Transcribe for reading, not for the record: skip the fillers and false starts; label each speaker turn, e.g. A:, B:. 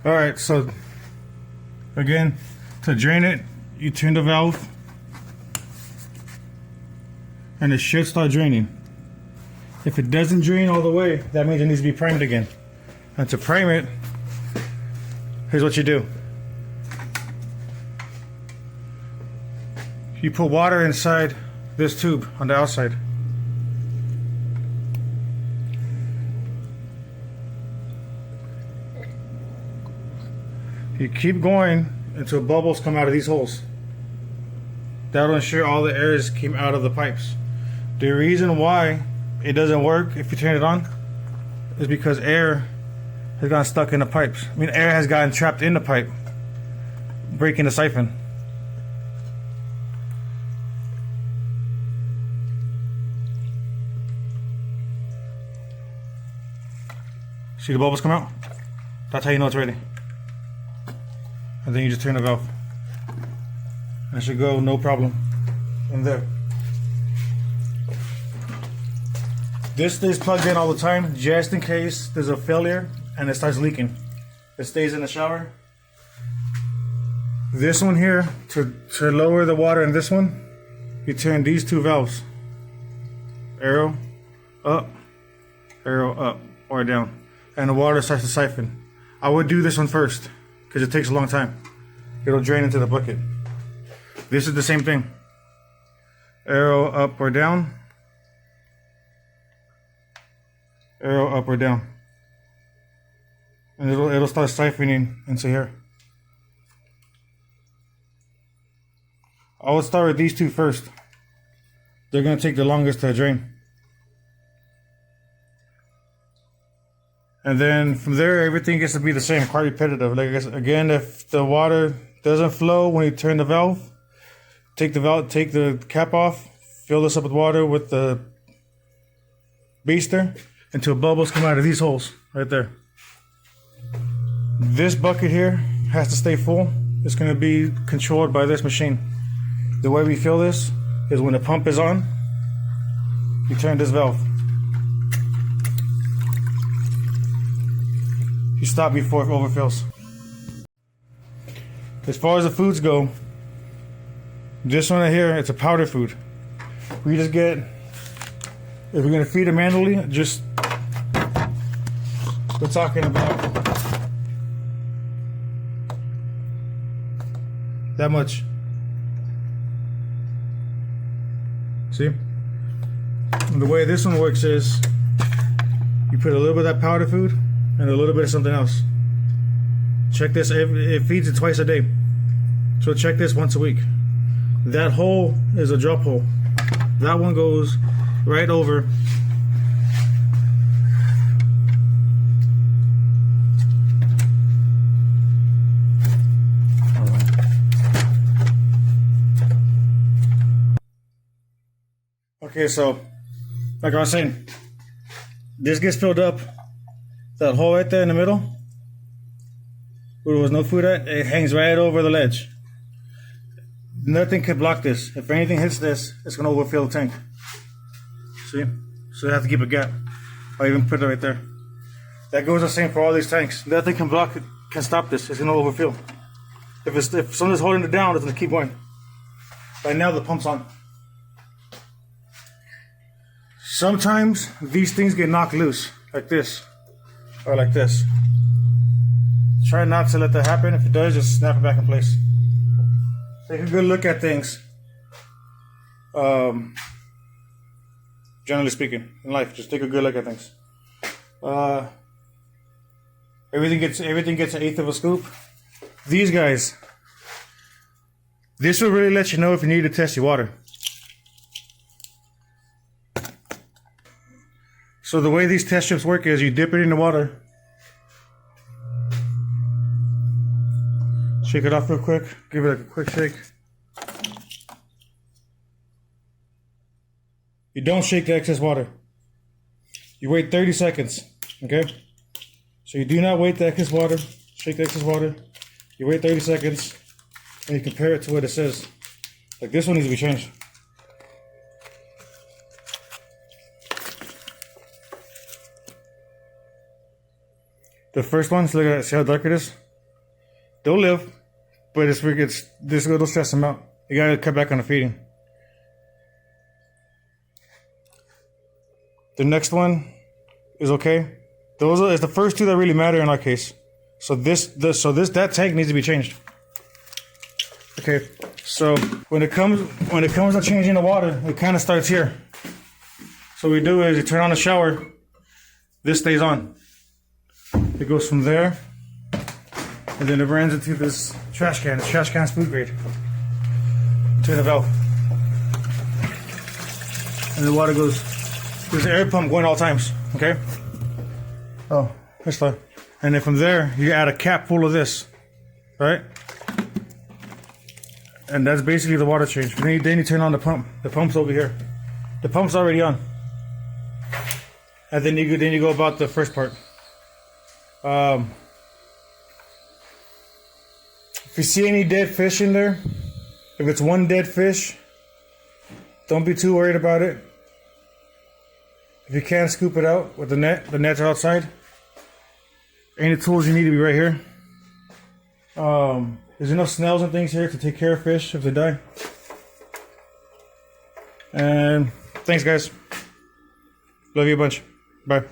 A: All right, so again, to drain it, you turn the valve and it should start draining. If it doesn't drain all the way, that means it needs to be primed again. And to prime it, here's what you do. You put water inside this tube on the outside. You keep going until bubbles come out of these holes. That'll ensure all the air came out of the pipes. The reason why it doesn't work if you turn it on is because air has gotten stuck in the pipes. I mean, air has gotten trapped in the pipe, breaking the siphon. See the bubbles come out? That's how you know it's ready. And then you just turn the valve. It should go no problem in there. This stays plugged in all the time just in case there's a failure and it starts leaking. It stays in the shower. This one here, to lower the water in this one, you turn these two valves. Arrow up or down. And the water starts to siphon. I would do this one first because it takes a long time. It'll drain into the bucket. This is the same thing. Arrow up or down. Arrow up or down. And it'll start siphoning into here. I would start with these two first. They're going to take the longest to drain. And then from there, everything gets to be the same, quite repetitive. Like I guess, again, if the water doesn't flow when you turn the valve, take the cap off, fill this up with water with the baster until bubbles come out of these holes right there. This bucket here has to stay full. It's going to be controlled by this machine. The way we fill this is when the pump is on, you turn this valve. You stop before it overfills. As far as the foods go, this one right here, it's a powder food. We just get, if we're gonna feed it manually, we're talking about that much. See? And the way this one works is, you put a little bit of that powder food and a little bit of something else. Check this, it feeds it twice a day. So check this once a week. That hole is a drop hole. That one goes right over. Okay, so like I was saying, this gets filled up. That hole right there in the middle, where there was no food at, it hangs right over the ledge. Nothing can block this. If anything hits this, it's going to overfill the tank. See? So you have to keep a gap. Or even put it right there. That goes the same for all these tanks. Nothing can block it, can stop this. It's going to overfill. If something's holding it down, it's going to keep going. Right now the pump's on. Sometimes these things get knocked loose, like this. Or like this. Try not to let that happen. If it does, just snap it back in place. Take a good look at things. Generally speaking, in life, just take a good look at things. Everything gets an eighth of a scoop. These guys, this will really let you know if you need to test your water. So the way these test strips work is you dip it in the water, shake it off real quick, give it a quick shake. You don't shake the excess water. You wait 30 seconds, okay? So you do not wait the excess water, shake the excess water. You wait 30 seconds and you compare it to what it says. Like this one needs to be changed. The first one, so look at it, see how dark it is? they'll live, but it's this little stress them out. You gotta cut back on the feeding. The next one is okay. Those are the first two that really matter in our case. So that tank needs to be changed. Okay, so when it comes to changing the water, it kind of starts here. So what we do is you turn on the shower. This stays on. It goes from there, and then it runs into this trash can. The trash can's food grade. Turn the valve, and the water goes. There's an air pump going all times. Okay. Oh, that's fine. And then from there, you add a cap full of this, right? And that's basically the water change. Then you turn on the pump. The pump's over here. The pump's already on. And then you go about the first part. If you see any dead fish in there, if it's one dead fish, don't be too worried about it. If you can't scoop it out with the nets are outside. Any tools you need to be right here. There's enough snails and things here to take care of fish if they die. And thanks, guys. Love you a bunch. Bye.